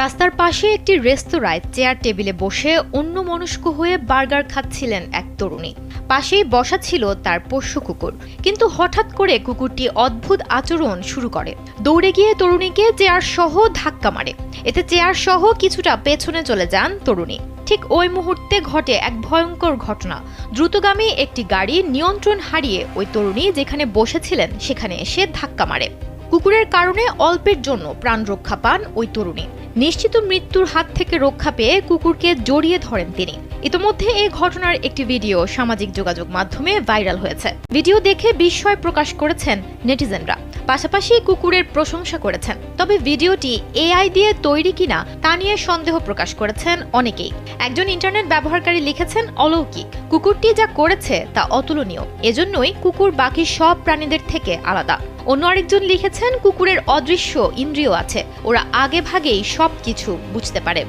রাস্তার পাশে একটি রেস্তোরাঁয় চেয়ার টেবিলে বসে অন্যমনস্ক হয়ে বার্গার খাচ্ছিলেন এক তরুণী। পাশেই বসা ছিল তার পোষ্য কুকুর, কিন্তু হঠাৎ করে কুকুরটি অদ্ভুত আচরণ শুরু করে। দৌড়ে গিয়ে তরুণীকে চেয়ার সহ ধাক্কা মারে। এতে চেয়ার সহ কিছুটা পেছনে চলে যান তরুণী। ঠিক ওই মুহূর্তে ঘটে এক ভয়ঙ্কর ঘটনা। দ্রুতগামী একটি গাড়ি নিয়ন্ত্রণ হারিয়ে ওই তরুণী যেখানে বসেছিলেন সেখানে এসে ধাক্কা মারে। কুকুরের কারণে অল্পের জন্য প্রাণ রক্ষা পান ওই তরুণী। নিশ্চিত মৃত্যুর হাত থেকে রক্ষা পেয়ে কুকুরকে জড়িয়ে ধরেন তিনি। ইতোমধ্যে এই ঘটনার একটি ভিডিও সামাজিক যোগাযোগ মাধ্যমে ভাইরাল হয়েছে। ভিডিও দেখে বিস্ময় প্রকাশ করেছেন নেটিজেনরা, পাশাপাশি কুকুরের প্রশংসা করেছেন। তবে ভিডিওটি এআই দিয়ে তৈরি কিনা তা নিয়ে সন্দেহ প্রকাশ করেছেন অনেকেই। একজন ইন্টারনেট ব্যবহারকারী লিখেছেন, অলৌকিক, কুকুরটি যা করেছে তা অতুলনীয়, এজন্যই কুকুর বাকি সব প্রাণীদের থেকে আলাদা। অন্য আরেকজন লিখেছেন, কুকুরের অদৃশ্য ইন্দ্রিয় আছে, ওরা আগে ভাগেই সবকিছু বুঝতে পারে।